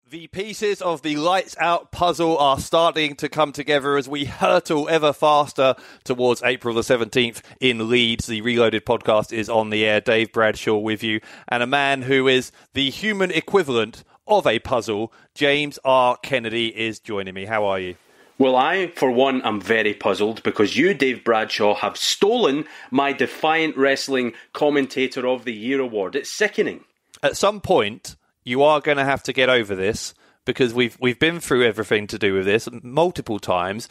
The pieces of the Lights Out puzzle are starting to come together as we hurtle ever faster towards April the 17th in Leeds. The ReLoaded podcast is on the air. Dave Bradshaw with you, and a man who is the human equivalent of a puzzle, James R. Kennedy, is joining me. How are you? Well, I, for one, am very puzzled because you, Dave Bradshaw, have stolen my Defiant Wrestling Commentator of the Year award. It's sickening. At some point, you are going to have to get over this because we've been through everything to do with this multiple times.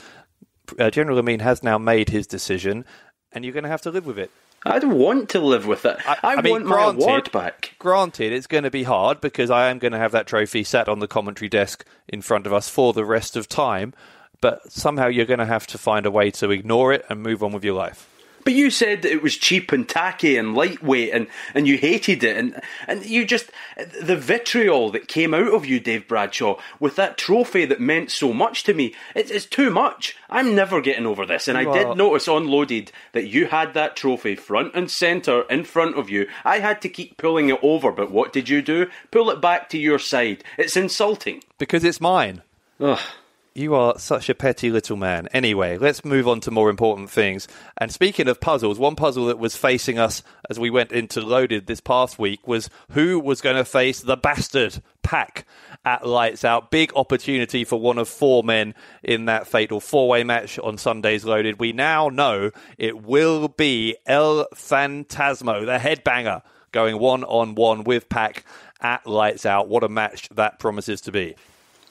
General Amin has now made his decision, and you're going to have to live with it. I don't want to live with it. I mean, want my award back. Granted, it's going to be hard because I am going to have that trophy sat on the commentary desk in front of us for the rest of time, but somehow you're going to have to find a way to ignore it and move on with your life. But you said that it was cheap and tacky and lightweight and you hated it. And you just... The vitriol that came out of you, Dave Bradshaw, with that trophy that meant so much to me, it's too much. I'm never getting over this. And I did notice on Loaded that you had that trophy front and centre in front of you. I had to keep pulling it over, but what did you do? Pull it back to your side. It's insulting. Because it's mine. Ugh. You are such a petty little man. Anyway, let's move on to more important things. And speaking of puzzles, one puzzle that was facing us as we went into Loaded this past week was who was going to face the bastard PAC at Lights Out. Big opportunity for one of four men in that fatal four-way match on Sunday's Loaded. We now know it will be El Phantasmo, the headbanger, going one-on-one with PAC at Lights Out. What a match that promises to be.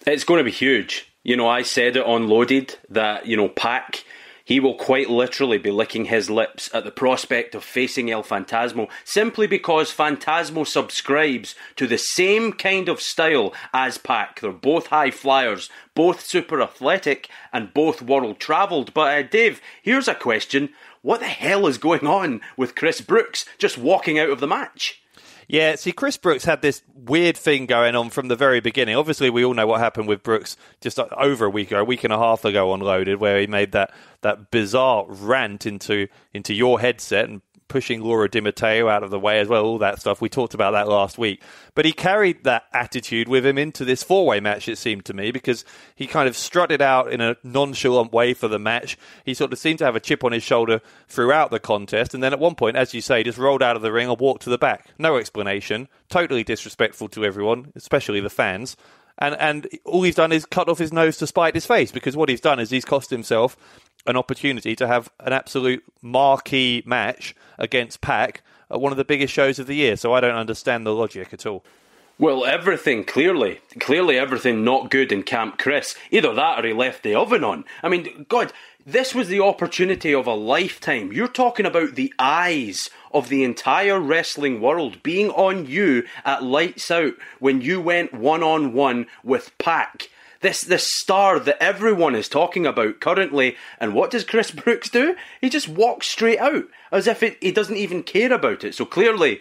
It's going to be huge. You know, I said it on Loaded that, PAC, he will quite literally be licking his lips at the prospect of facing El Phantasmo simply because Phantasmo subscribes to the same kind of style as PAC. They're both high flyers, both super athletic, and both world-travelled. But, Dave, here's a question. What the hell is going on with Chris Brooks just walking out of the match? Yeah, see, Chris Brooks had this weird thing going on from the very beginning. Obviously, we all know what happened with Brooks just over a week and a half ago on Loaded, where he made that bizarre rant into your headset and pushing Laura Di Matteo out of the way as well, all that stuff. We talked about that last week. But he carried that attitude with him into this four-way match, it seemed to me, because he kind of strutted out in a nonchalant way for the match. He sort of seemed to have a chip on his shoulder throughout the contest, and then at one point, as you say, just rolled out of the ring and walked to the back. No explanation. Totally disrespectful to everyone, especially the fans. And all he's done is cut off his nose to spite his face, because what he's done is he's cost himself an opportunity to have an absolute marquee match against PAC at one of the biggest shows of the year. So I don't understand the logic at all. Well, everything, clearly everything not good in Camp Chris. Either that or he left the oven on. I mean, God, this was the opportunity of a lifetime. You're talking about the eyes of the entire wrestling world being on you at Lights Out when you went one-on-one with PAC. This star that everyone is talking about currently. And what does Chris Brooks do? He just walks straight out as if he doesn't even care about it. So clearly,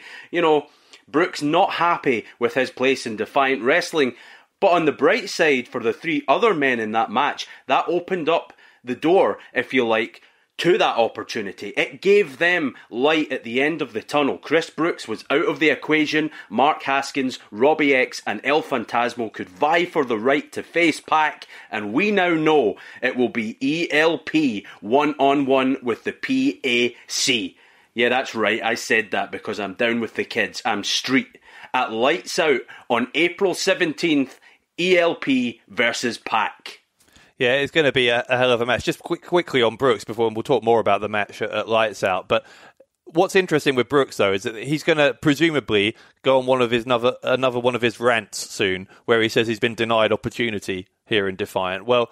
Brooks not happy with his place in Defiant Wrestling. But on the bright side, for the three other men in that match, that opened up the door, if you like, to that opportunity. It gave them light at the end of the tunnel. Chris Brooks was out of the equation. Mark Haskins, Robbie X and El Phantasmo could vie for the right to face PAC, and we now know it will be ELP one-on-one with the PAC. Yeah, that's right, I said that because I'm down with the kids. I'm street. At Lights Out on April 17th, ELP versus PAC. Yeah, it's going to be a hell of a match. Just quickly on Brooks before we'll talk more about the match at Lights Out. But what's interesting with Brooks, though, is that he's going to presumably go on one of his another one of his rants soon, where he says he's been denied opportunity here in Defiant. Well,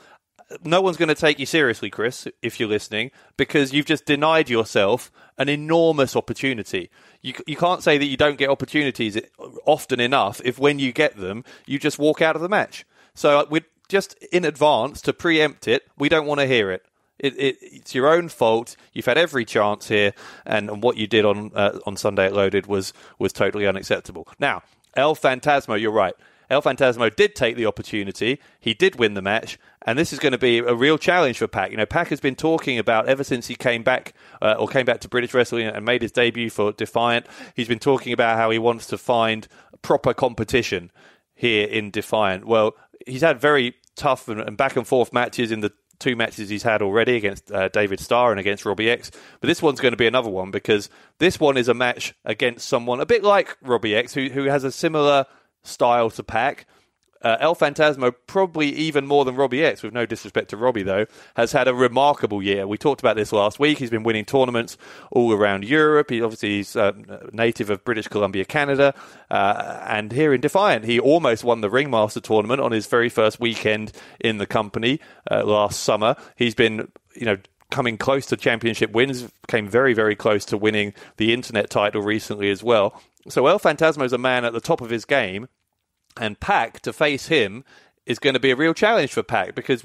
no one's going to take you seriously, Chris, if you're listening, because you've just denied yourself an enormous opportunity. You can't say that you don't get opportunities often enough if when you get them, you just walk out of the match. So we're just in advance to preempt it. We don't want to hear it. It's your own fault. You've had every chance here, and what you did on Sunday at Loaded was totally unacceptable. Now, El Phantasmo, you're right. El Phantasmo did take the opportunity. He did win the match, and this is going to be a real challenge for PAC. PAC has been talking about, ever since he came back to British Wrestling and made his debut for Defiant, he's been talking about how he wants to find proper competition. here in Defiant? Well, he's had very tough and back and forth matches in the 2 matches he's had already against David Starr and against Robbie X. But this one's going to be another one, because this one is a match against someone a bit like Robbie X, who has a similar style to PAC. El Phantasmo, probably even more than Robbie X, with no disrespect to Robbie though, has had a remarkable year. We talked about this last week. He's been winning tournaments all around Europe. He's native of British Columbia, Canada. And here in Defiant, he almost won the Ringmaster tournament on his very first weekend in the company last summer. He's been, coming close to championship wins, came very, very close to winning the internet title recently as well. So El Phantasmo is a man at the top of his game. And PAC, to face him, is going to be a real challenge for PAC, because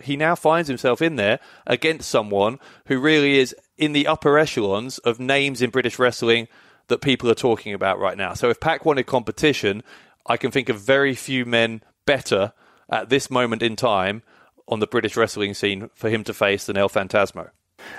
he now finds himself in there against someone who really is in the upper echelons of names in British wrestling that people are talking about right now. So if PAC wanted competition, I can think of very few men better at this moment in time on the British wrestling scene for him to face than El Phantasmo.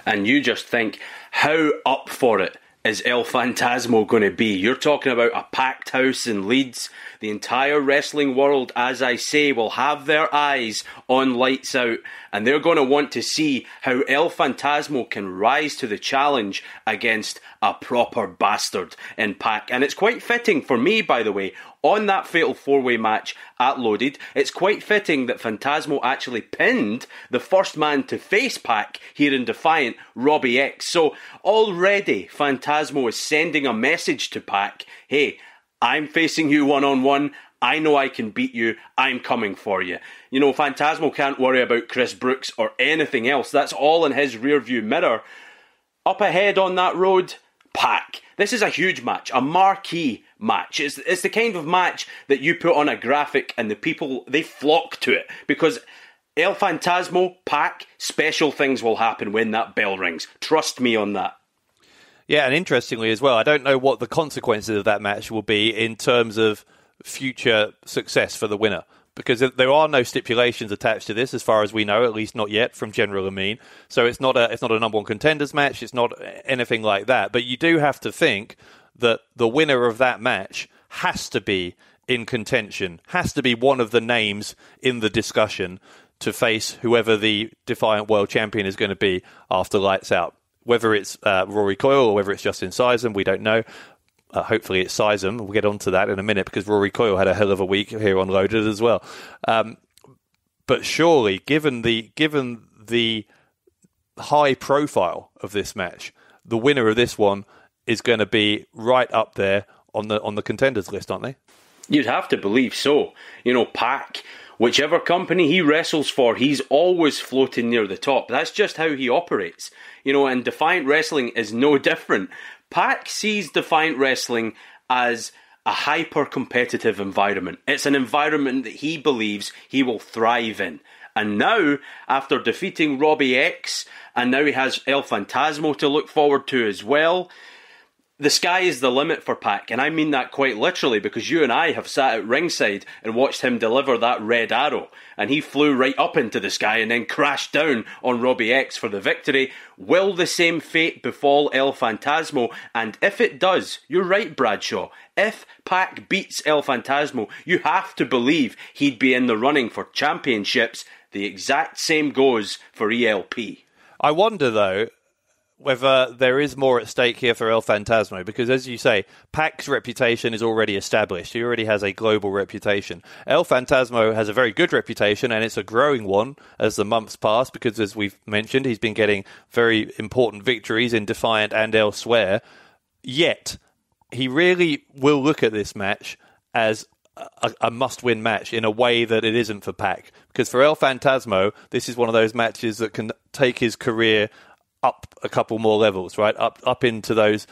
And you just think, how up for it is El Phantasmo going to be? You're talking about a packed house in Leeds. The entire wrestling world, as I say, will have their eyes on Lights Out, and they're going to want to see how El Phantasmo can rise to the challenge against a proper bastard in PAC. And it's quite fitting for me, by the way, on that fatal 4-way match at Loaded, it's quite fitting that Phantasmo actually pinned the first man to face PAC here in Defiant, Robbie X. So already Phantasmo is sending a message to PAC, hey, I'm facing you one-on-one, I know I can beat you, I'm coming for you. Phantasmo can't worry about Chris Brooks or anything else, that's all in his rearview mirror. Up ahead on that road, PAC. This is a huge match, a marquee match. It's the kind of match that you put on a graphic and the people, they flock to it, because El Phantasmo, PAC, special things will happen when that bell rings. Trust me on that. Yeah, and interestingly as well, I don't know what the consequences of that match will be in terms of future success for the winner, because there are no stipulations attached to this, as far as we know, at least not yet, from General Amin. So it's not a number one contenders match. It's not anything like that. But you do have to think that the winner of that match has to be in contention, has to be one of the names in the discussion to face whoever the Defiant World Champion is going to be after Lights Out. Whether it's Rory Coyle or whether it's Justin Sizem, we don't know. Hopefully it's Sizem. We'll get onto that in a minute, because Rory Coyle had a hell of a week here on Loaded as well. But surely, given the high profile of this match, the winner of this one is going to be right up there on the contenders list, aren't they? You'd have to believe so. PAC, whichever company he wrestles for, he's always floating near the top. That's just how he operates. And Defiant Wrestling is no different. PAC sees Defiant Wrestling as a hyper-competitive environment. It's an environment that he believes he will thrive in. And now, after defeating Robbie X, and now he has El Phantasmo to look forward to as well, the sky is the limit for PAC, and I mean that quite literally, because you and I have sat at ringside and watched him deliver that red arrow, and he flew right up into the sky and then crashed down on Robbie X for the victory. Will the same fate befall El Phantasmo? And if it does, you're right, Bradshaw, if PAC beats El Phantasmo, you have to believe he'd be in the running for championships. The exact same goes for ELP. I wonder, though, whether there is more at stake here for El Phantasmo, because, as you say, PAC's reputation is already established. He already has a global reputation. El Phantasmo has a very good reputation, and it's a growing one as the months pass, because, as we've mentioned, he's been getting very important victories in Defiant and elsewhere. Yet, he really will look at this match as a must-win match in a way that it isn't for PAC. Because for El Phantasmo, this is one of those matches that can take his career up a couple more levels, right? Up into those,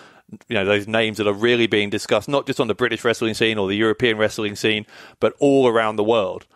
those names that are really being discussed, not just on the British wrestling scene or the European wrestling scene, but all around the world.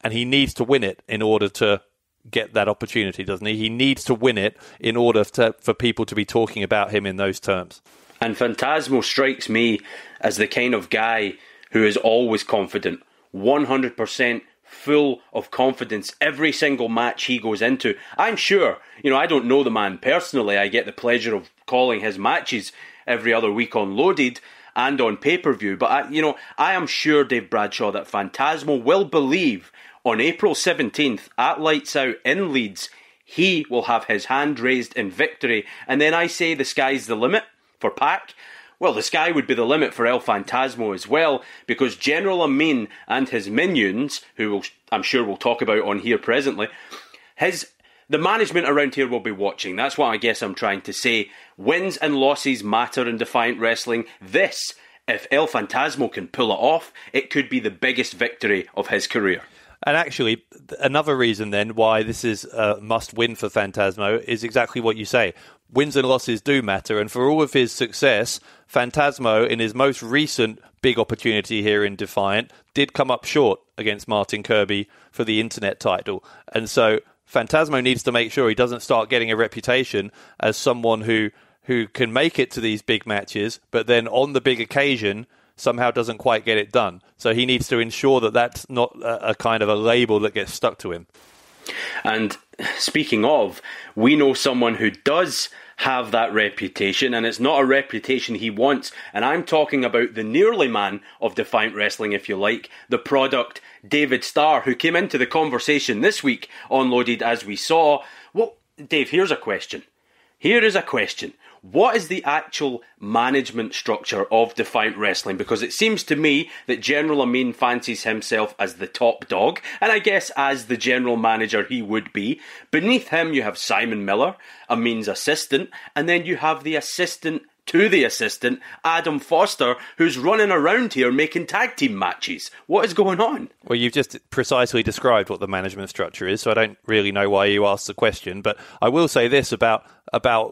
And he needs to win it in order to get that opportunity, doesn't he? He needs to win it in order for people to be talking about him in those terms. And Phantasmo strikes me as the kind of guy who is always confident, 100% full of confidence every single match he goes into. I'm sure, I don't know the man personally. I get the pleasure of calling his matches every other week on Loaded, and on pay-per-view. But, I am sure, Dave Bradshaw, that Phantasmo will believe on April 17th at Lights Out in Leeds, he will have his hand raised in victory. And then I say the sky's the limit for PAC. Well, the sky would be the limit for El Phantasmo as well, because General Amin and his minions, I'm sure we'll talk about on here presently, the management around here will be watching. That's what I guess I'm trying to say. Wins and losses matter in Defiant Wrestling. If El Phantasmo can pull it off, it could be the biggest victory of his career. And actually, another reason then why this is a must-win for Phantasmo is exactly what you say. Wins and losses do matter, and for all of his success, Phantasmo, in his most recent big opportunity here in Defiant, did come up short against Martin Kirby for the Internet title. And so Phantasmo needs to make sure he doesn't start getting a reputation as someone who can make it to these big matches, but then on the big occasion somehow doesn't quite get it done. So he needs to ensure that that's not a kind of a label that gets stuck to him. And speaking of, we know someone who does have that reputation, and it's not a reputation he wants. And I'm talking about the nearly man of Defiant Wrestling, if you like, the product, David Starr, who came into the conversation this week on Loaded, as we saw. Well, Dave, here's a question. Here is a question. What is the actual management structure of Defiant Wrestling? Because it seems to me that General Amin fancies himself as the top dog, and I guess as the general manager he would be. Beneath him you have Simon Miller, Amin's assistant, and then you have the assistant to the assistant, Adam Foster, who's running around here making tag team matches. What is going on? Well, you've just precisely described what the management structure is, so I don't really know why you asked the question, but I will say this about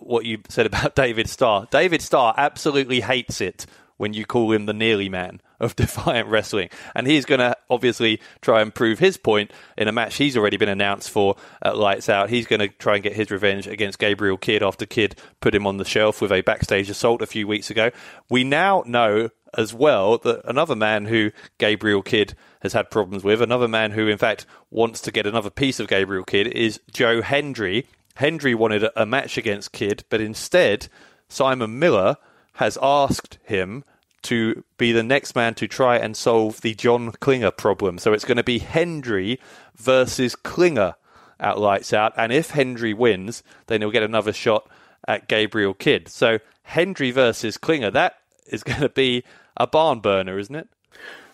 what you said about David Starr. David Starr absolutely hates it when you call him the nearly man of Defiant Wrestling. And he's going to obviously try and prove his point in a match he's already been announced for at Lights Out. He's going to try and get his revenge against Gabriel Kidd after Kidd put him on the shelf with a backstage assault a few weeks ago. We now know as well that another man who Gabriel Kidd has had problems with, another man who in fact wants to get another piece of Gabriel Kidd, is Joe Hendry. Hendry wanted a match against Kidd, but instead Simon Miller has asked him to be the next man to try and solve the John Klinger problem. So it's going to be Hendry versus Klinger at Lights Out. And if Hendry wins, then he'll get another shot at Gabriel Kidd. So Hendry versus Klinger, that is going to be a barn burner, isn't it?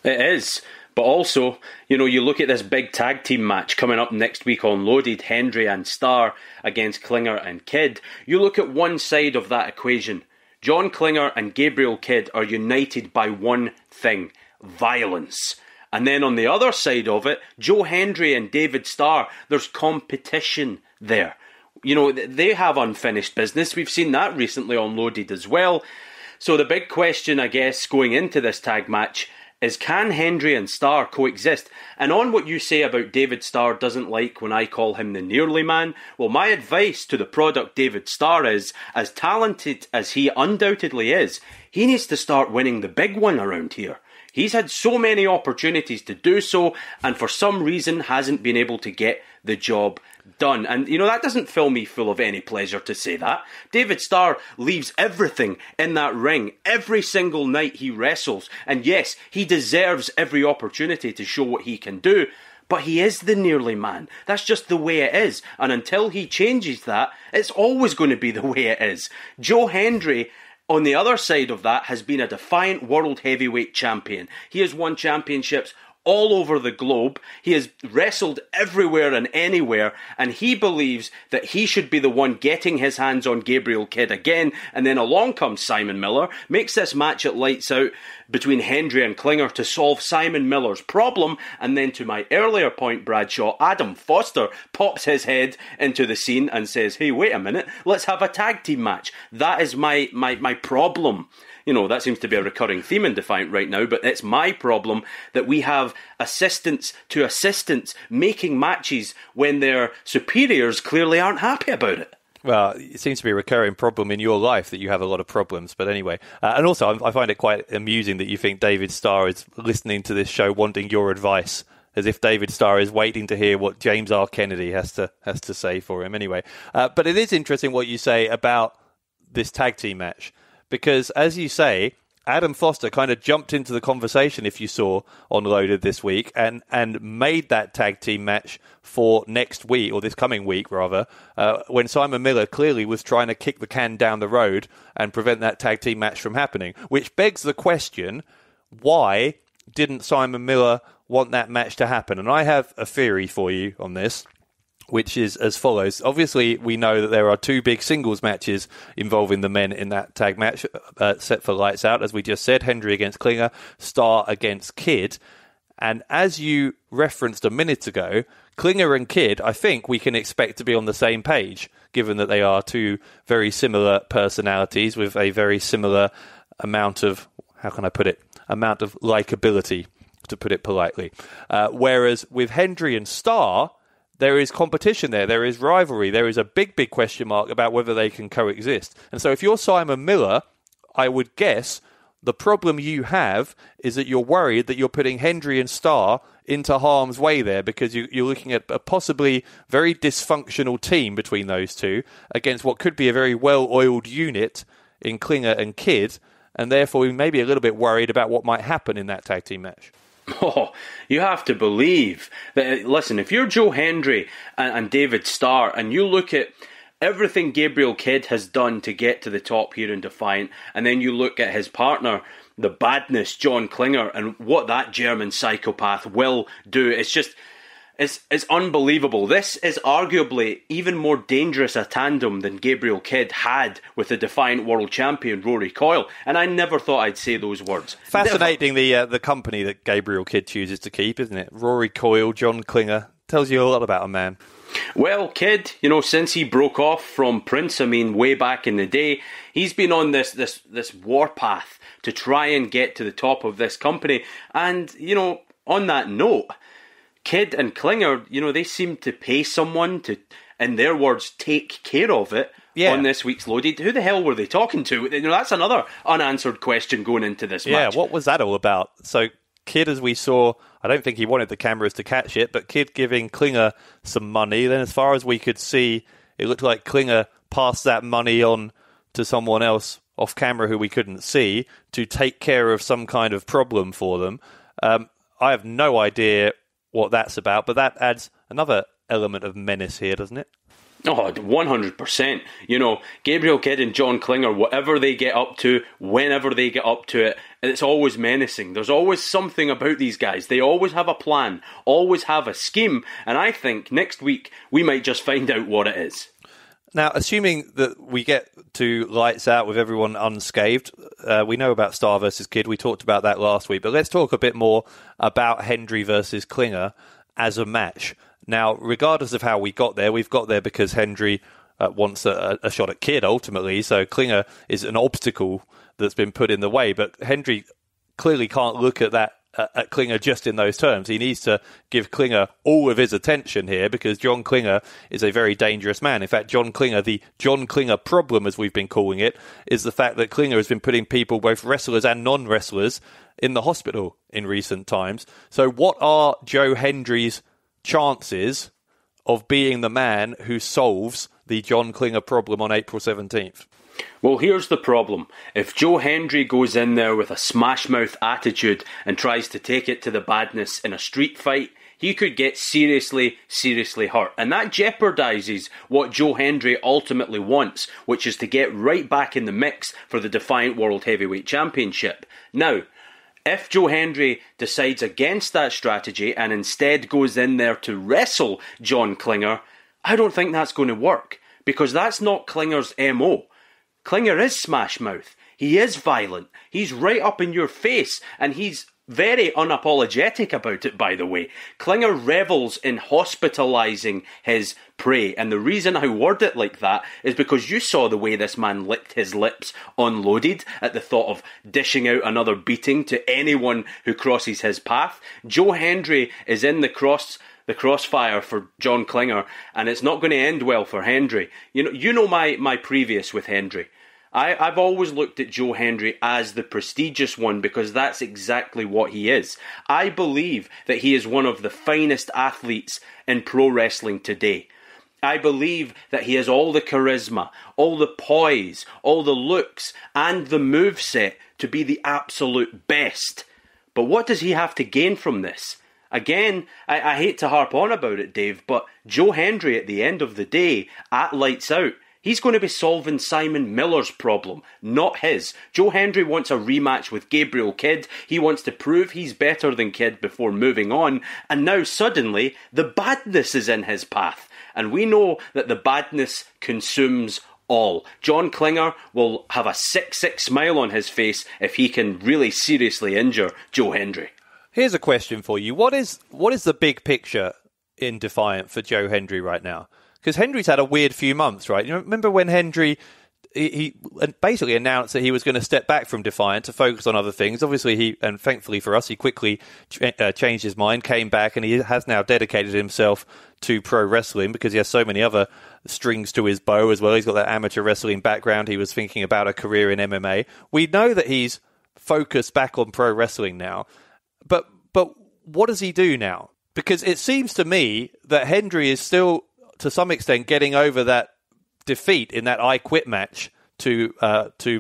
It is. But also, you look at this big tag team match coming up next week on Loaded, Hendry and Starr against Klinger and Kidd. You look at one side of that equation. John Klinger and Gabriel Kidd are united by one thing: violence. And then on the other side of it, Joe Hendry and David Starr, there's competition there. They have unfinished business. We've seen that recently on Loaded as well. So the big question, I guess, going into this tag match is, can Hendry and Starr coexist? And on what you say about David Starr doesn't like when I call him the nearly man, well, my advice to the product David Starr is, as talented as he undoubtedly is, he needs to start winning the big one around here. He's had so many opportunities to do so, and for some reason hasn't been able to get the job done. And, that doesn't fill me full of any pleasure to say that. David Starr leaves everything in that ring every single night he wrestles. And yes, he deserves every opportunity to show what he can do. But he is the nearly man. That's just the way it is. And until he changes that, it's always going to be the way it is. Joe Hendry, on the other side of that, has been a Defiant World Heavyweight Champion. He has won championships all over the globe. He has wrestled everywhere and anywhere, and he believes that he should be the one getting his hands on Gabriel Kidd again. And then along comes Simon Miller, makes this match at Lights Out between Hendry and Klinger to solve Simon Miller's problem. And then, to my earlier point, Bradshaw, Adam Foster pops his head into the scene and says, hey, wait a minute, let's have a tag team match. That is my problem. That seems to be a recurring theme in Defiant right now, but it's my problem that we have assistants to assistants making matches when their superiors clearly aren't happy about it. Well, it seems to be a recurring problem in your life that you have a lot of problems. But anyway, and also I find it quite amusing that you think David Starr is listening to this show wanting your advice, as if David Starr is waiting to hear what James R. Kennedy has to say for him. Anyway, but it is interesting what you say about this tag team match. Because, as you say, Adam Foster kind of jumped into the conversation, if you saw on Loaded this week, and made that tag team match for next week, or this coming week rather, when Simon Miller clearly was trying to kick the can down the road and prevent that tag team match from happening. Which begs the question, why didn't Simon Miller want that match to happen? And I have a theory for you on this, which is as follows. Obviously, we know that there are 2 big singles matches involving the men in that tag match set for Lights Out, as we just said, Hendry against Klinger, Starr against Kidd. And as you referenced a minute ago, Klinger and Kidd, I think we can expect to be on the same page, given that they are 2 very similar personalities with a very similar amount of, how can I put it, amount of likability, to put it politely. Whereas with Hendry and Starr, there is competition there. There is rivalry. There is a big, big question mark about whether they can coexist. And so if you're Simon Miller, I would guess the problem you have is that you're worried that you're putting Hendry and Starr into harm's way there, because you're looking at a possibly very dysfunctional team between those 2 against what could be a very well-oiled unit in Klinger and Kidd, and therefore we may be a little bit worried about what might happen in that tag team match. Oh, you have to believe that, listen, if you're Joe Hendry and David Starr, and you look at everything Gabriel Kidd has done to get to the top here in Defiant, and then you look at his partner, the badness, John Klinger, and what that German psychopath will do, it's unbelievable. This is arguably even more dangerous a tandem than Gabriel Kidd had with the Defiant World Champion Rory Coyle, and I never thought I'd say those words. Fascinating, the company that Gabriel Kidd chooses to keep, isn't it? Rory Coyle, John Klinger, tells you a lot about a man. Well, Kidd, since he broke off from Prince, way back in the day, he's been on this warpath to try and get to the top of this company, and, on that note, Kidd and Klinger, they seem to pay someone to, in their words, take care of it on this week's Loaded. Who the hell were they talking to? That's another unanswered question going into this match. Yeah, what was that all about? So Kidd, as we saw, I don't think he wanted the cameras to catch it, but Kidd giving Klinger some money. Then as far as we could see, it looked like Klinger passed that money on to someone else off camera who we couldn't see to take care of some kind of problem for them. I have no idea what that's about, but that adds another element of menace here, doesn't it? Oh, 100%. Gabriel Kidd and John Klinger, whatever they get up to, whenever they get up to it, it's always menacing. There's always something about these guys. They always have a plan, always have a scheme, and I think next week we might just find out what it is. Now, assuming that we get to Lights Out with everyone unscathed, we know about Starr versus Kidd. We talked about that last week, but let's talk a bit more about Hendry versus Klinger as a match. Now, regardless of how we got there, we've got there because Hendry wants a shot at Kidd ultimately, so Klinger is an obstacle that's been put in the way, but Hendry clearly can't look at that at Klinger just in those terms. He needs to give Klinger all of his attention here because John Klinger is a very dangerous man. In fact, John Klinger, the John Klinger problem, as we've been calling it, is the fact that Klinger has been putting people, both wrestlers and non-wrestlers, in the hospital in recent times. So what are Joe Hendry's chances of being the man who solves the John Klinger problem on April 17th? Well, here's the problem. If Joe Hendry goes in there with a smash-mouth attitude and tries to take it to the badness in a street fight, he could get seriously, seriously hurt. And that jeopardises what Joe Hendry ultimately wants, which is to get right back in the mix for the Defiant World Heavyweight Championship. Now, if Joe Hendry decides against that strategy and instead goes in there to wrestle John Klinger, I don't think that's going to work, because that's not Klinger's MO. Klinger is smash mouth. He is violent. He's right up in your face, and he's very unapologetic about it, by the way. Klinger revels in hospitalising his prey, and the reason I word it like that is because you saw the way this man licked his lips on Loaded at the thought of dishing out another beating to anyone who crosses his path. Joe Hendry is in the crossfire for John Klinger, and it's not going to end well for Hendry. You know my previous with Hendry. I've always looked at Joe Hendry as the prestigious one because that's exactly what he is. I believe that he is one of the finest athletes in pro wrestling today. I believe that he has all the charisma, all the poise, all the looks, and the moveset to be the absolute best. But what does he have to gain from this? Again, I hate to harp on about it, Dave, but Joe Hendry at the end of the day, at Lights Out, he's going to be solving Simon Miller's problem, not his. Joe Hendry wants a rematch with Gabriel Kidd. He wants to prove he's better than Kidd before moving on. And now suddenly, the badness is in his path. And we know that the badness consumes all. John Klinger will have a 6-6 smile on his face if he can really seriously injure Joe Hendry. Here's a question for you. What is the big picture in Defiant for Joe Hendry right now? Because Hendry's had a weird few months, right? You remember when Hendry he basically announced that he was going to step back from Defiant to focus on other things. Obviously, and thankfully for us, he quickly changed his mind, came back, and he has now dedicated himself to pro wrestling because he has so many other strings to his bow as well. He's got that amateur wrestling background. He was thinking about a career in MMA. We know that he's focused back on pro wrestling now. But what does he do now? Because it seems to me that Hendry is still, to some extent, getting over that defeat in that I Quit match to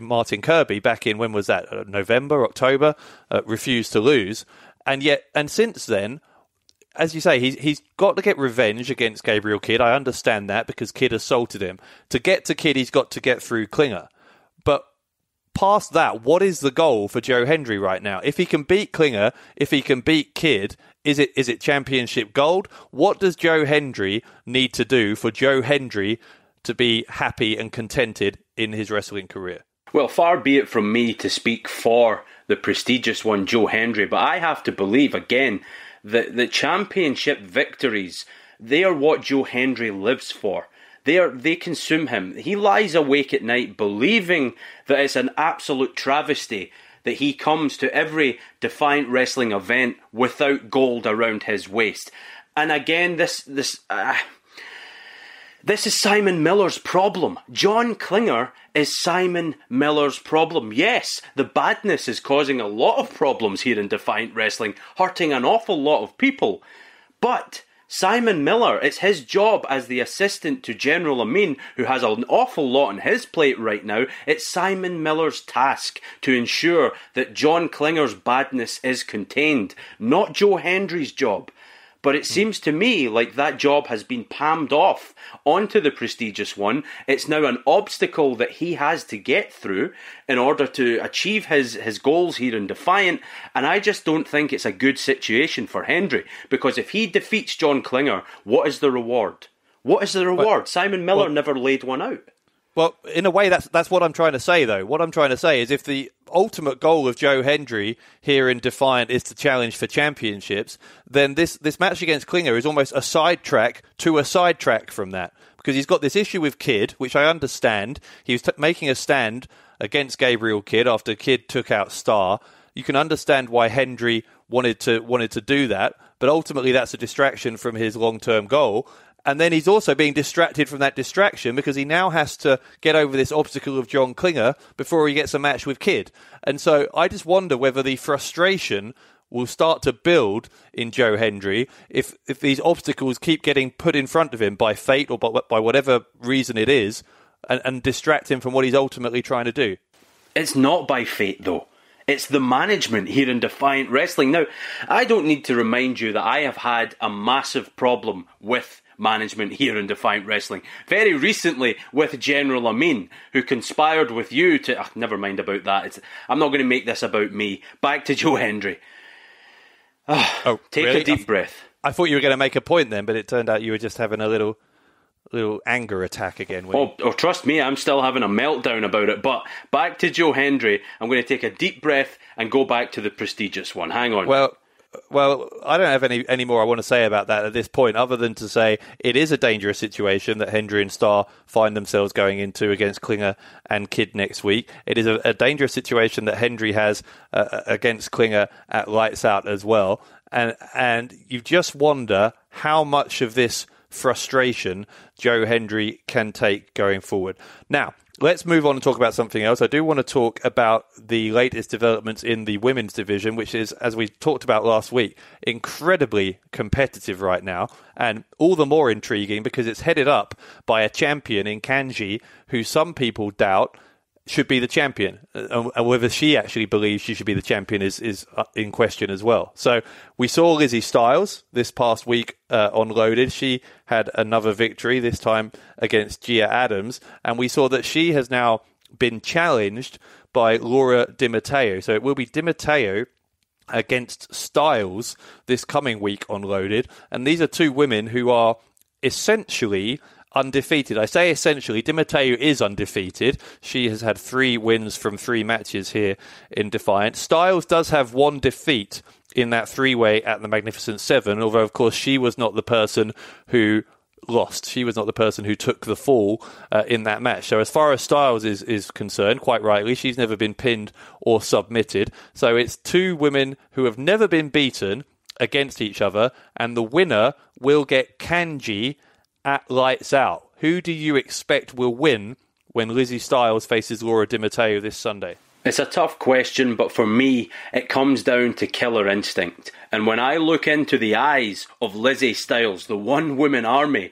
Martin Kirby back in, when was that? November, October? Refused to lose. And since then, as you say, he's got to get revenge against Gabriel Kidd. I understand that because Kidd assaulted him. To get to Kidd, he's got to get through Klinger. But past that, what is the goal for Joe Hendry right now? If he can beat Klinger, if he can beat Kidd, is it championship gold? What does Joe Hendry need to do for Joe Hendry to be happy and contented in his wrestling career? Well, far be it from me to speak for the prestigious one, Joe Hendry, but I have to believe, again, that the championship victories, they are what Joe Hendry lives for. They consume him. He lies awake at night believing that it's an absolute travesty that he comes to every Defiant wrestling event without gold around his waist. And again, this is Simon Miller's problem. John Klinger is Simon Miller's problem. Yes, the badness is causing a lot of problems here in Defiant wrestling, hurting an awful lot of people. But Simon Miller, it's his job as the assistant to General Amin, who has an awful lot on his plate right now. It's Simon Miller's task to ensure that John Klinger's badness is contained, not Joe Hendry's job. But it seems to me like that job has been palmed off onto the prestigious one. It's now an obstacle that he has to get through in order to achieve his goals here in Defiant. And I just don't think it's a good situation for Hendry. Because if he defeats John Klinger, what is the reward? What is the reward? Simon Miller never laid one out. Well, in a way, that's what I'm trying to say, though. What I'm trying to say is if the ultimate goal of Joe Hendry here in Defiant is to challenge for championships, then this match against Klinger is almost a sidetrack to a sidetrack from that. Because he's got this issue with Kidd, which I understand. He was making a stand against Gabriel Kidd after Kidd took out Starr. You can understand why Hendry wanted to do that, but ultimately that's a distraction from his long-term goal. And then he's also being distracted from that distraction because he now has to get over this obstacle of John Klinger before he gets a match with Kidd. And so I just wonder whether the frustration will start to build in Joe Hendry if these obstacles keep getting put in front of him by fate or by whatever reason it is and distract him from what he's ultimately trying to do. It's not by fate, though. It's the management here in Defiant Wrestling. Now, I don't need to remind you that I have had a massive problem with management here in Defiant Wrestling. Very recently with General Amin, who conspired with you to... never mind about that. I'm not going to make this about me. Back to Joe Hendry. Take a deep breath. I thought you were going to make a point then, but it turned out you were just having a little anger attack again. Trust me, I'm still having a meltdown about it. But back to Joe Hendry. I'm going to take a deep breath and go back to the prestigious one. Hang on. Well, I don't have any more I want to say about that at this point, other than to say it is a dangerous situation that Hendry and Starr find themselves going into against Klinger and Kidd next week. It is a dangerous situation that Hendry has against Klinger at Lights Out as well. And you just wonder how much of this frustration Joe Hendry can take going forward. Now, let's move on and talk about something else. I do want to talk about the latest developments in the women's division, which is, as we talked about last week, incredibly competitive right now, and all the more intriguing because it's headed up by a champion in Kanji who some people doubt should be the champion, and whether she actually believes she should be the champion is in question as well. So we saw Lizzie Styles this past week on Loaded. She had another victory, this time against Gia Adams, and we saw that she has now been challenged by Laura Di Matteo. So it will be Di Matteo against Styles this coming week on Loaded, and these are two women who are essentially undefeated. I say essentially, Di Matteo is undefeated. She has had 3 wins from 3 matches here in Defiant. Styles does have 1 defeat in that 3-way at the Magnificent 7, although of course she was not the person who lost. She was not the person who took the fall in that match. So as far as Styles is concerned, quite rightly, she's never been pinned or submitted. So it's 2 women who have never been beaten against each other, and the winner will get Kanji at Lights Out. Who do you expect will win when Lizzie Styles faces Laura Di Matteo this Sunday? It's a tough question, but for me, it comes down to killer instinct. And when I look into the eyes of Lizzie Styles, the one-woman army,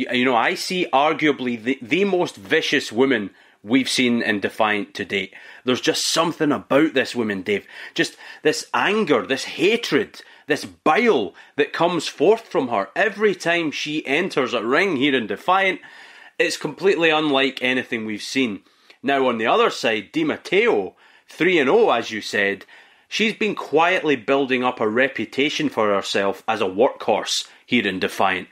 I see arguably the most vicious woman we've seen in Defiant to date. There's just something about this woman, Dave. Just this anger, this hatred, this bile that comes forth from her every time she enters a ring here in Defiant. It's completely unlike anything we've seen. Now on the other side, Di Matteo, 3-0 as you said, she's been quietly building up a reputation for herself as a workhorse here in Defiant.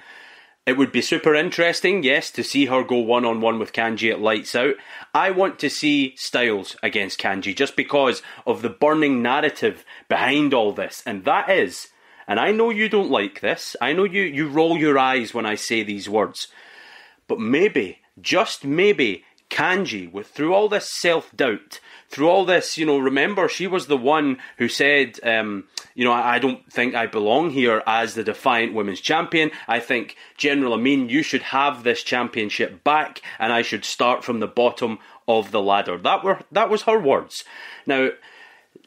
It would be super interesting, yes, to see her go one-on-one with Kanji at Lights Out. I want to see Styles against Kanji just because of the burning narrative behind all this. And that is, and I know you don't like this, I know you roll your eyes when I say these words, but maybe, just maybe, Kanji, through all this self-doubt, through all this, remember, she was the one who said, I don't think I belong here as the Defiant Women's Champion. I think, General Amin, you should have this championship back, and I should start from the bottom of the ladder. That was her words. Now,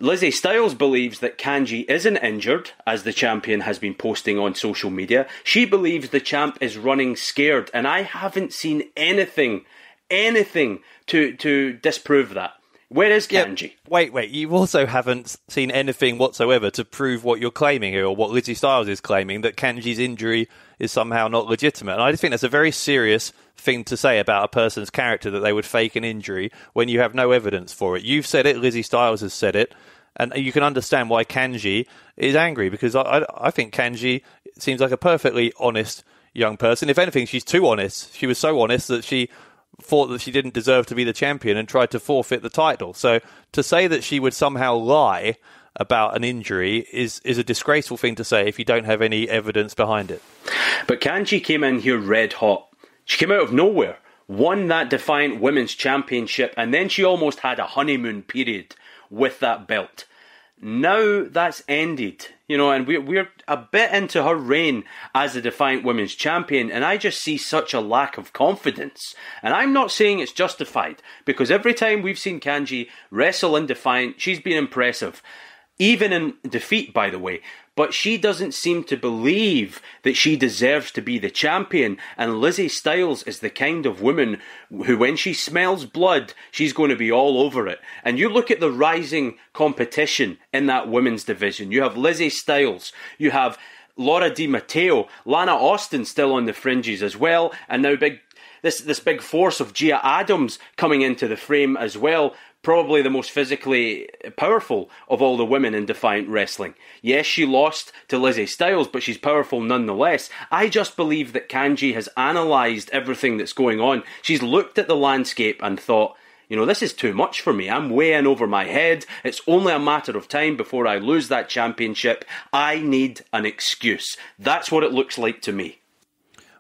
Lizzie Styles believes that Kanji isn't injured, as the champion has been posting on social media. She believes the champ is running scared, and I haven't seen anything to disprove that. Where is Kanji? Yeah, wait, you also haven't seen anything whatsoever to prove what you're claiming here, or what Lizzie Styles is claiming, that Kanji's injury is somehow not legitimate. And I just think that's a very serious thing to say about a person's character, that they would fake an injury when you have no evidence for it. You've said it, Lizzie Styles has said it, and you can understand why Kanji is angry, because I think Kanji seems like a perfectly honest young person. If anything, she's too honest. She was so honest that she thought that she didn't deserve to be the champion and tried to forfeit the title. So to say that she would somehow lie about an injury is a disgraceful thing to say if you don't have any evidence behind it. But Kanji came in here red hot. She came out of nowhere, won that Defiant Women's Championship, and then she almost had a honeymoon period with that belt. Now that's ended, and we're a bit into her reign as the Defiant Women's Champion, and I just see such a lack of confidence. And I'm not saying it's justified, because every time we've seen Kanji wrestle in Defiant, she's been impressive. Even in defeat, by the way. But she doesn't seem to believe that she deserves to be the champion. And Lizzie Styles is the kind of woman who, when she smells blood, she's going to be all over it. And you look at the rising competition in that women's division. You have Lizzie Styles. You have Laura Di Matteo. Lana Austin still on the fringes as well. And now this big force of Gia Adams coming into the frame as well. Probably the most physically powerful of all the women in Defiant Wrestling. Yes, she lost to Lizzie Styles, but she's powerful nonetheless. I just believe that Kanji has analysed everything that's going on. She's looked at the landscape and thought, this is too much for me. I'm way in over my head. It's only a matter of time before I lose that championship. I need an excuse. That's what it looks like to me.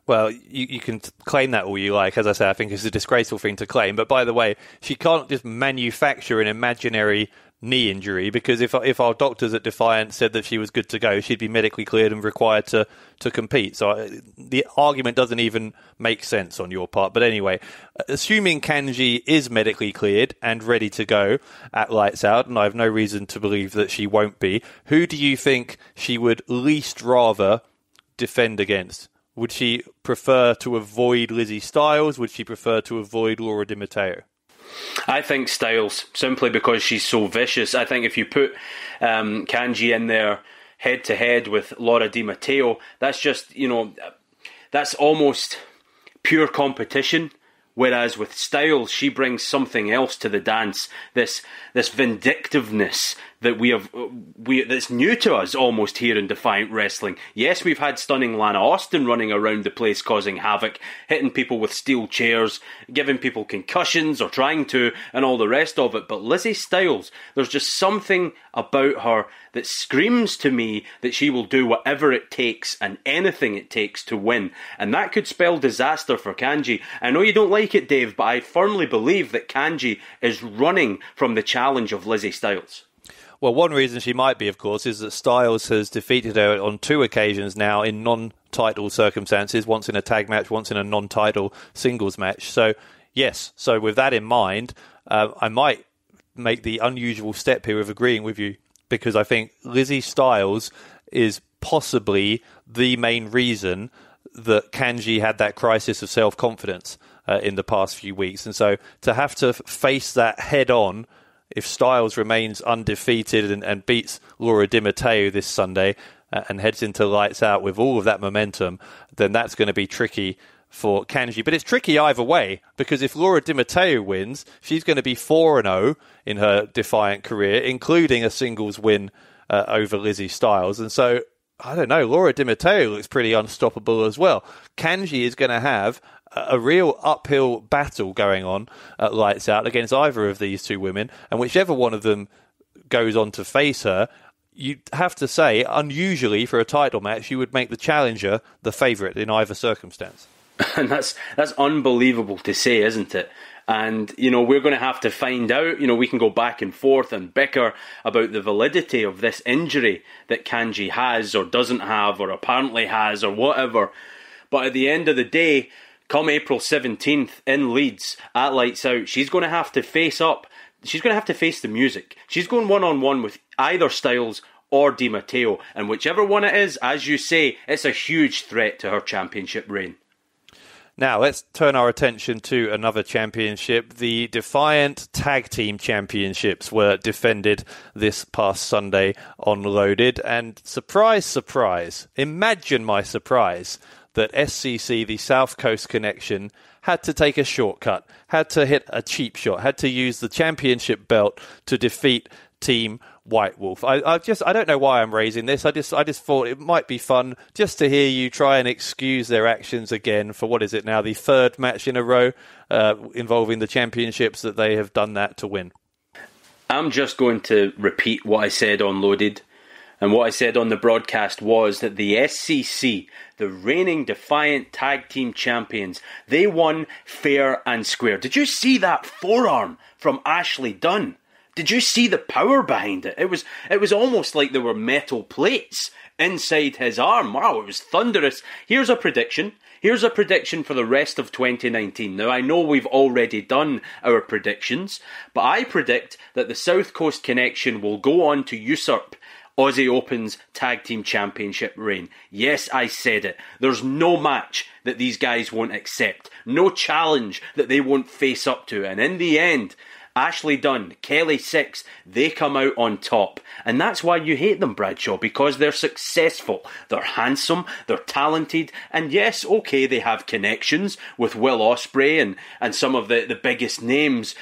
Well, you can claim that all you like. As I say, I think it's a disgraceful thing to claim. But by the way, she can't just manufacture an imaginary knee injury, because if our doctors at Defiant said that she was good to go, she'd be medically cleared and required to compete. So the argument doesn't even make sense on your part. But anyway, assuming Kanji is medically cleared and ready to go at Lights Out, and I have no reason to believe that she won't be, who do you think she would least rather defend against? Would she prefer to avoid Lizzie Styles? Would she prefer to avoid Laura Di Matteo? I think Styles, simply because she's so vicious. I think if you put Kanji in there head to head with Laura Di Matteo, that's just, that's almost pure competition. Whereas with Styles, she brings something else to the dance. This vindictiveness that that's new to us almost here in Defiant Wrestling. Yes, we've had stunning Lana Austin running around the place causing havoc, hitting people with steel chairs, giving people concussions or trying to, and all the rest of it. But Lizzie Styles, there's just something about her that screams to me that she will do whatever it takes and anything it takes to win. And that could spell disaster for Kanji. I know you don't like it, Dave, but I firmly believe that Kanji is running from the challenge of Lizzie Styles. Well, one reason she might be, of course, is that Styles has defeated her on 2 occasions now in non-title circumstances, once in a tag match, once in a non-title singles match. So, yes, so with that in mind, I might make the unusual step here of agreeing with you, because I think Lizzie Styles is possibly the main reason that Kanji had that crisis of self-confidence in the past few weeks. And so to have to face that head-on, if Styles remains undefeated and beats Laura Di Matteo this Sunday and heads into Lights Out with all of that momentum, then that's going to be tricky for Kanji. But it's tricky either way, because if Laura Di Matteo wins, she's going to be 4-0 in her Defiant career, including a singles win over Lizzie Styles. And so, I don't know, Laura Di Matteo looks pretty unstoppable as well. Kanji is going to have a real uphill battle going on at Lights Out against either of these two women, and whichever one of them goes on to face her, you'd have to say, unusually for a title match, you would make the challenger the favourite in either circumstance. And that's unbelievable to say, isn't it? And, we're going to have to find out. We can go back and forth and bicker about the validity of this injury that Kanji has or doesn't have or apparently has or whatever. But at the end of the day, come April 17th in Leeds at Lights Out, she's going to have to face up. She's going to have to face the music. She's going one-on-one with either Styles or Di Matteo. And whichever one it is, as you say, it's a huge threat to her championship reign. Now, let's turn our attention to another championship. The Defiant Tag Team Championships were defended this past Sunday on Loaded. And surprise, surprise, imagine my surprise that SCC, the South Coast Connection, had to take a shortcut, had to hit a cheap shot, had to use the championship belt to defeat Team White Wolf. I don't know why I'm raising this. I just thought it might be fun just to hear you try and excuse their actions again for what is it now, the third match in a row involving the championships that they have done that to win. I'm just going to repeat what I said on Loaded. And what I said on the broadcast was that the SCC, the reigning Defiant Tag Team Champions, they won fair and square. Did you see that forearm from Ashley Dunn? Did you see the power behind it? It was almost like there were metal plates inside his arm. Wow, it was thunderous. Here's a prediction. Here's a prediction for the rest of 2019. Now, I know we've already done our predictions, but I predict that the South Coast Connection will go on to usurp Aussie Open's Tag Team Championship reign. Yes, I said it. There's no match that these guys won't accept. No challenge that they won't face up to. And in the end, Ashley Dunn, Kelly Six, they come out on top. And that's why you hate them, Bradshaw, because they're successful. They're handsome, they're talented, and yes, okay, they have connections with Will Ospreay and some of the biggest names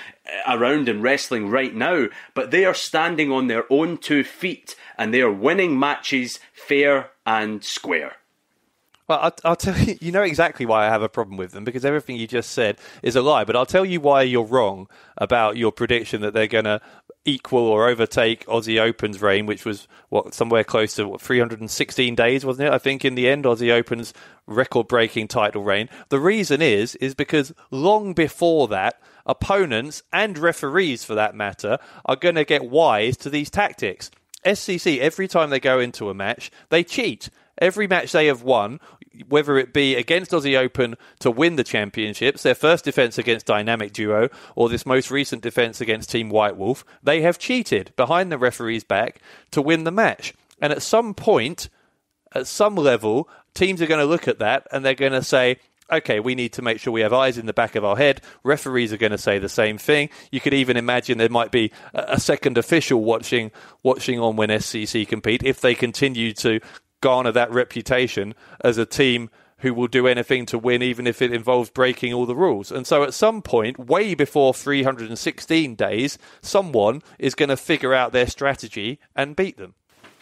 around in wrestling right now, but they are standing on their own 2 feet, and they are winning matches fair and square. Well, I'll tell you, you know exactly why I have a problem with them, because everything you just said is a lie. But I'll tell you why you're wrong about your prediction that they're going to equal or overtake Aussie Open's reign, which was, somewhere close to 316 days, wasn't it? I think in the end, Aussie Open's record-breaking title reign. The reason is because long before that, opponents and referees, for that matter, are going to get wise to these tactics. SCC, every time they go into a match, they cheat. Every match they have won, whether it be against Aussie Open to win the championships, their first defence against Dynamic Duo, or this most recent defence against Team White Wolf, they have cheated behind the referee's back to win the match. And at some point, at some level, teams are going to look at that and they're going to say, okay, we need to make sure we have eyes in the back of our head. Referees are going to say the same thing. You could even imagine there might be a second official watching on when SCC compete if they continue to garner that reputation as a team who will do anything to win, even if it involves breaking all the rules. And so at some point, way before 316 days, someone is going to figure out their strategy and beat them.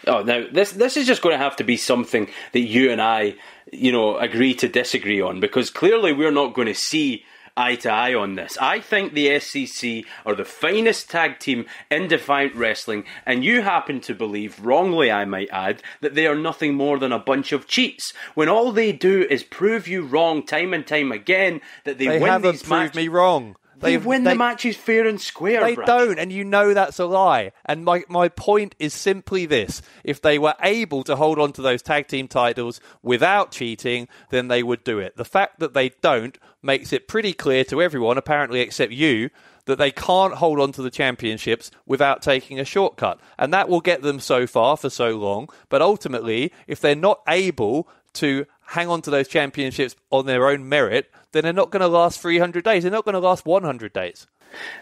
Oh, now, this is just going to have to be something that you and I, agree to disagree on, because clearly we're not going to see eye to eye on this. I think the SCC are the finest tag team in Defiant Wrestling, and you happen to believe, wrongly I might add, that they are nothing more than a bunch of cheats, when all they do is prove you wrong time and time again, that they win these matches. They haven't proved me wrong. They win the matches fair and square, They Brad. don't, and you know that's a lie. And my point is simply this. If they were able to hold on to those tag team titles without cheating, then they would do it. The fact that they don't makes it pretty clear to everyone, apparently except you, that they can't hold on to the championships without taking a shortcut. And that will get them so far for so long. But ultimately, if they're not able to hang on to those championships on their own merit, then they're not going to last 300 days. They're not going to last 100 days.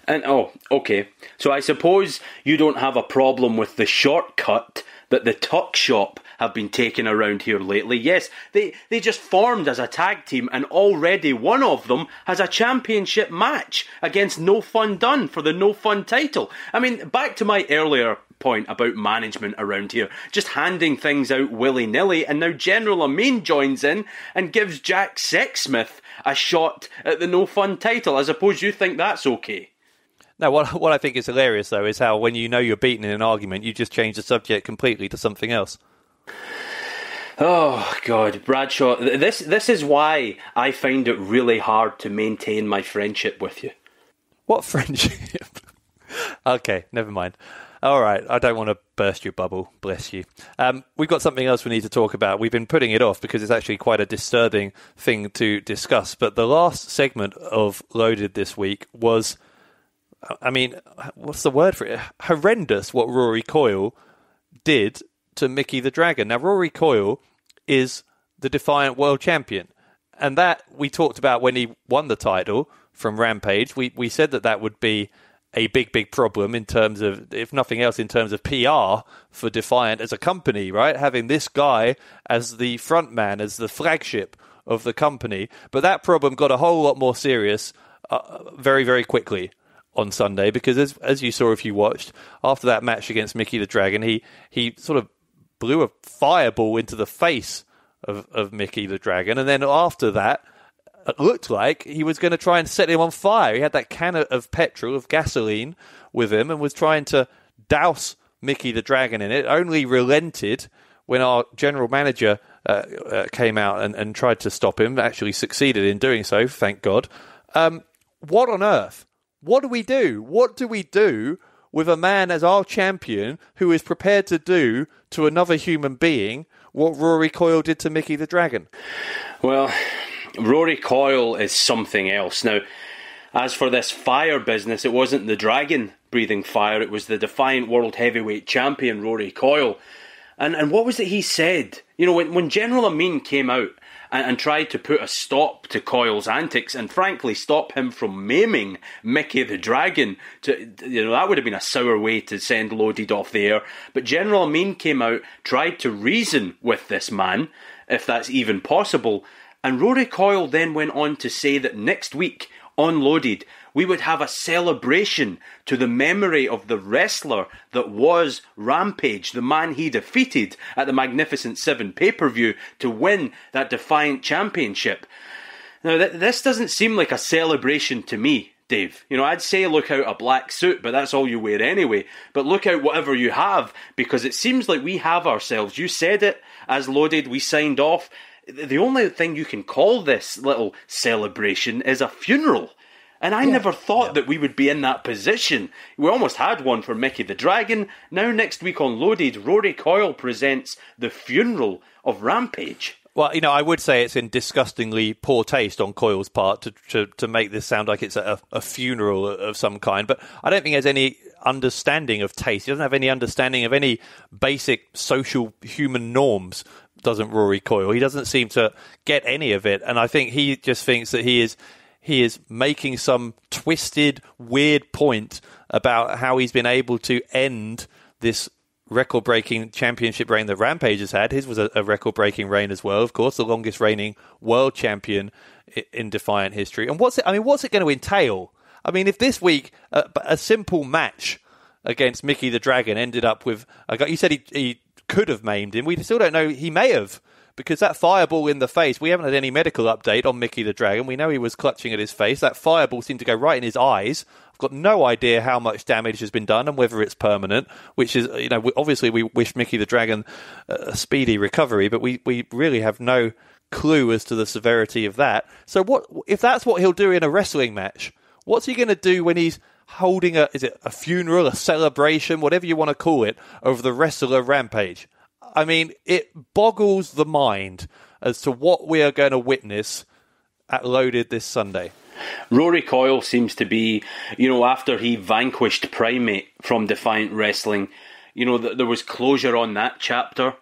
And okay. So I suppose you don't have a problem with the shortcut that the Tuck Shop have been taking around here lately. Yes, they just formed as a tag team, and already one of them has a championship match against No Fun Done for the No Fun title. I mean, back to my earlier point about management around here, just handing things out willy-nilly, and now General Amin joins in and gives Jack Sexsmith a shot at the No Fun title. I suppose you think that's okay. No, what I think is hilarious, though, is how when you know you're beaten in an argument, you just change the subject completely to something else. Oh, God, Bradshaw, this is why I find it really hard to maintain my friendship with you. What friendship? Okay, never mind. All right, I don't want to burst your bubble, bless you. We've got something else we need to talk about. We've been putting it off because it's actually quite a disturbing thing to discuss. But the last segment of Loaded this week was, I mean, what's the word for it? Horrendous what Rory Coyle did to Mickey the Dragon. Now, Rory Coyle is the Defiant World Champion. And that we talked about when he won the title from Rampage. We said that would be a big problem in terms of, if nothing else, in terms of PR for Defiant as a company, right? Having this guy as the front man, as the flagship of the company. But that problem got a whole lot more serious very, very quickly on Sunday, because as you saw if you watched, after that match against Mickey the Dragon, he sort of blew a fireball into the face of Mickey the Dragon, and then after that, it looked like he was going to try and set him on fire. He had that can of petrol, of gasoline, with him and was trying to douse Mickey the Dragon in it. Only relented when our general manager came out and tried to stop him. Actually succeeded in doing so, thank God. What on earth? What do we do? What do we do with a man as our champion who is prepared to do to another human being what Rory Coyle did to Mickey the Dragon? Well, Rory Coyle is something else. Now, as for this fire business, it wasn't the dragon breathing fire, it was the Defiant World Heavyweight Champion, Rory Coyle. And what was it he said? You know, when General Amin came out and tried to put a stop to Coyle's antics, and frankly stop him from maiming Mickey the Dragon, that would have been a sour way to send Loaded off the air. But General Amin came out, tried to reason with this man, if that's even possible. And Rory Coyle then went on to say that next week, on Loaded, we would have a celebration to the memory of the wrestler that was Rampage, the man he defeated at the Magnificent 7 pay-per-view to win that Defiant Championship. Now, this doesn't seem like a celebration to me, Dave. You know, I'd say look out a black suit, but that's all you wear anyway. But look out whatever you have, because it seems like we have ourselves. You said it, as Loaded, we signed off. The only thing you can call this little celebration is a funeral. And I never thought that we would be in that position. We almost had one for Mickey the Dragon. Now next week on Loaded, Rory Coyle presents the funeral of Rampage. Well, you know, I would say it's in disgustingly poor taste on Coyle's part to make this sound like it's a funeral of some kind. But I don't think there's any understanding of taste. He doesn't have any understanding of any basic social human norms, doesn't Rory Coyle. He doesn't seem to get any of it. And I think he just thinks that he is making some twisted, weird point about how he's been able to end this record-breaking championship reign that Rampage has had. His was a record-breaking reign as well, of course, the longest reigning world champion in Defiant history. And what's it going to entail? I mean, if this week a simple match against Mickey the Dragon ended up with, you said he could have maimed him. We still don't know. He may have, because that fireball in the face, we haven't had any medical update on Mickey the Dragon. We know he was clutching at his face. That fireball seemed to go right in his eyes. I've got no idea how much damage has been done and whether it's permanent, which is, obviously we wish Mickey the Dragon a speedy recovery, but we really have no clue as to the severity of that. So what if that's what he'll do in a wrestling match? What's he going to do when he's holding a funeral, a celebration, whatever you want to call it, of the wrestler Rampage? I mean, it boggles the mind as to what we are going to witness at Loaded this Sunday. Rory Coyle seems to be, after he vanquished Primate from Defiant Wrestling, there was closure on that chapter.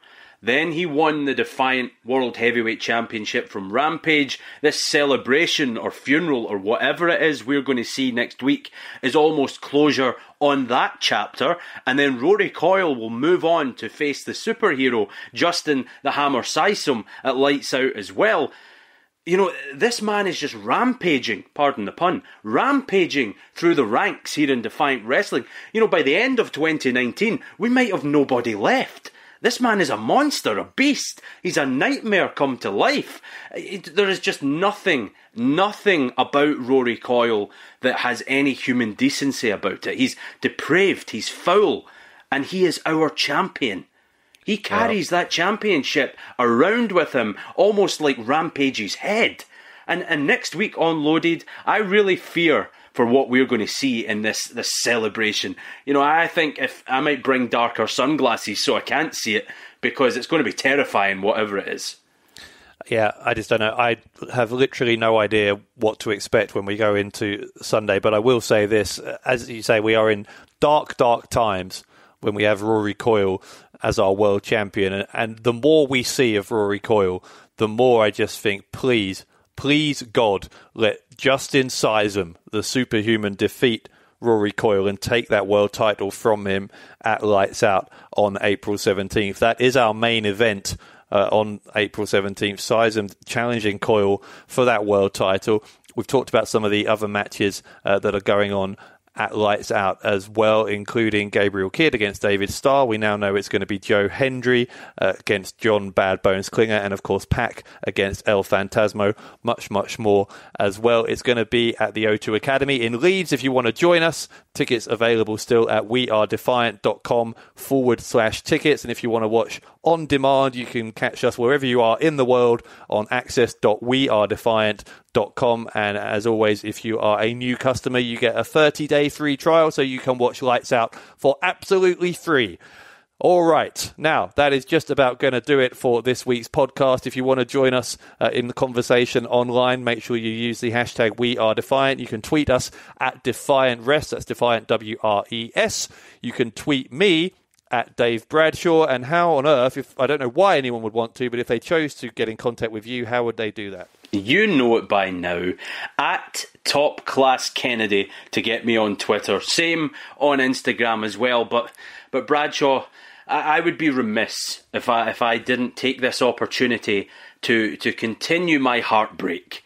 Then he won the Defiant World Heavyweight Championship from Rampage. This celebration or funeral or whatever it is we're going to see next week is almost closure on that chapter. And then Rory Coyle will move on to face the superhero, Justin the Hammer Sysum, at Lights Out as well. This man is just rampaging, pardon the pun, rampaging through the ranks here in Defiant Wrestling. By the end of 2019, we might have nobody left. This man is a monster, a beast. He's a nightmare come to life. There is just nothing about Rory Coyle that has any human decency about it. He's depraved, he's foul, and he is our champion. He carries that championship around with him, almost like Rampage's head. And next week on Loaded, I really fear for what we're going to see in this celebration. I think if I might bring darker sunglasses so I can't see it, because it's going to be terrifying, whatever it is. Yeah, I just don't know. I have literally no idea what to expect when we go into Sunday, but I will say this. As you say, we are in dark, dark times when we have Rory Coyle as our world champion. And the more we see of Rory Coyle, the more I just think, please God, let Justin Sysum, the superhuman, defeat Rory Coyle and take that world title from him at Lights Out on April 17th. That is our main event on April 17th. Sysum challenging Coyle for that world title. We've talked about some of the other matches that are going on at Lights Out as well, including Gabriel Kidd against David Starr. We now know it's going to be Joe Hendry against John Bad Bones Klinger, and of course PAC against El Phantasmo. Much more as well. It's going to be at the O2 Academy in Leeds. If you want to join us, tickets available still at wearedefiant.com/tickets. And if you want to watch on demand, you can catch us wherever you are in the world on access.wearedefiant.com. And as always, if you are a new customer, you get a 30-day free trial, so you can watch Lights Out for absolutely free. All right, now that is just about going to do it for this week's podcast. If you want to join us in the conversation online, make sure you use the hashtag WeAreDefiant. You can tweet us at DefiantRest, that's Defiant WRES. You can tweet me at Dave Bradshaw. And how on earth, if I don't know why anyone would want to, but if they chose to get in contact with you, how would they do that? You know it by now. At Top Class Kennedy to get me on Twitter. Same on Instagram as well. But Bradshaw, I would be remiss if I didn't take this opportunity to continue my heartbreak.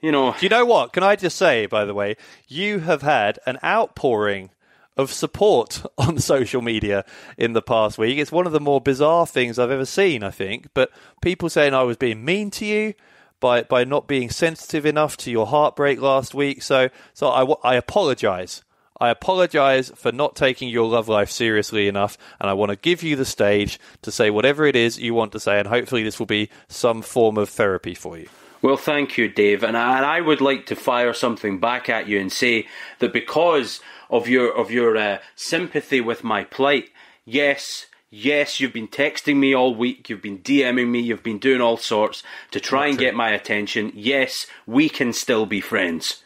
Do you know what? Can I just say, by the way, you have had an outpouring of support on social media in the past week. It's one of the more bizarre things I've ever seen, I think. But people saying I was being mean to you by not being sensitive enough to your heartbreak last week. So I apologise. I apologise for not taking your love life seriously enough, and I want to give you the stage to say whatever it is you want to say, and hopefully this will be some form of therapy for you. Well, thank you, Dave. And I would like to fire something back at you and say that because of your sympathy with my plight, yes, you've been texting me all week, you've been DMing me, you've been doing all sorts to try and get my attention. Yes, we can still be friends.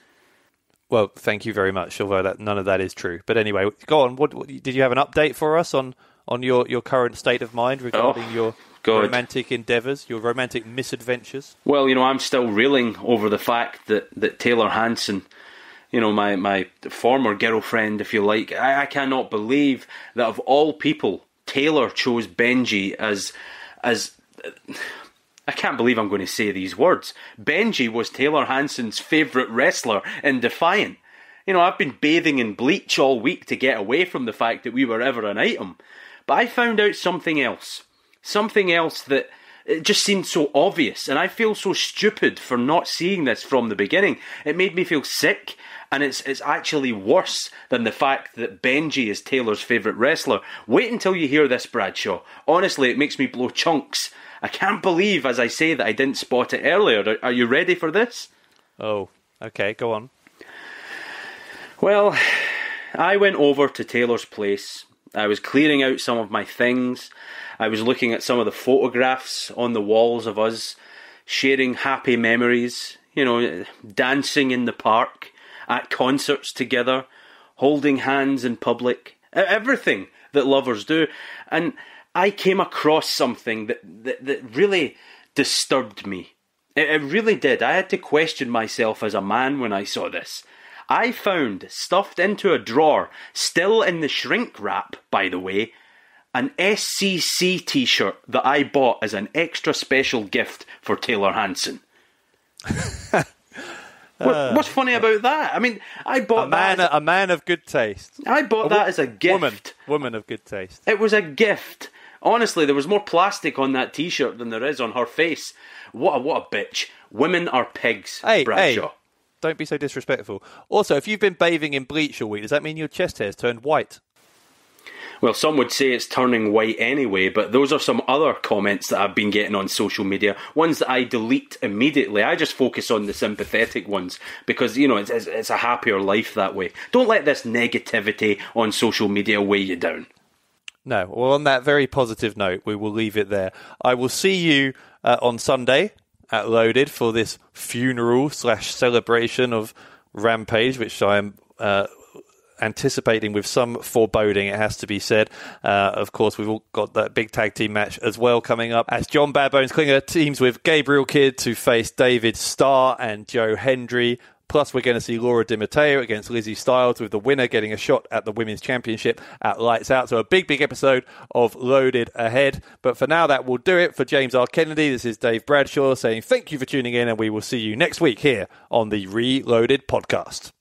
Well, thank you very much, although none of that is true. But anyway, go on. What did you have an update for us on your current state of mind regarding your romantic endeavours, your romantic misadventures? Well, I'm still reeling over the fact that Taylor Hanson, my former girlfriend, if you like, I cannot believe that of all people, Taylor chose Benji as I can't believe I'm going to say these words. Benji was Taylor Hanson's favourite wrestler in Defiant. I've been bathing in bleach all week to get away from the fact that we were ever an item. But I found out something else. Something else that it just seemed so obvious. And I feel so stupid for not seeing this from the beginning. It made me feel sick. And it's actually worse than the fact that Benji is Taylor's favourite wrestler. Wait until you hear this, Bradshaw. Honestly, it makes me blow chunks. I can't believe, as I say, that I didn't spot it earlier. Are you ready for this? Oh, okay, go on. Well, I went over to Taylor's place. I was clearing out some of my things. I was looking at some of the photographs on the walls of us, sharing happy memories, dancing in the park, at concerts together, holding hands in public, everything that lovers do. And I came across something that really disturbed me. It really did. I had to question myself as a man when I saw this. I found, stuffed into a drawer, still in the shrink wrap, by the way, an SCC t-shirt that I bought as an extra special gift for Taylor Hanson. What's funny about that? I mean, I bought a man of good taste. I bought that as a gift. Woman of good taste. It was a gift. Honestly, there was more plastic on that t-shirt than there is on her face. What a bitch. Women are pigs, Bradshaw. Hey, don't be so disrespectful. Also, if you've been bathing in bleach all week, does that mean your chest hair's turned white? Well, some would say it's turning white anyway, but those are some other comments that I've been getting on social media, ones that I delete immediately. I just focus on the sympathetic ones because, it's a happier life that way. Don't let this negativity on social media weigh you down. No. Well, on that very positive note, we will leave it there. I will see you on Sunday at Loaded for this funeral/celebration of Rampage, which I am anticipating with some foreboding, it has to be said. Of course, we've all got that big tag team match as well coming up as John Bad Bones Klinger teams with Gabriel Kidd to face David Starr and Joe Hendry. Plus, we're going to see Laura Di Matteo against Lizzie Styles, with the winner getting a shot at the Women's Championship at Lights Out. So a big episode of Loaded ahead. But for now, that will do it. For James R. Kennedy, this is Dave Bradshaw saying thank you for tuning in, and we will see you next week here on the ReLoaded podcast.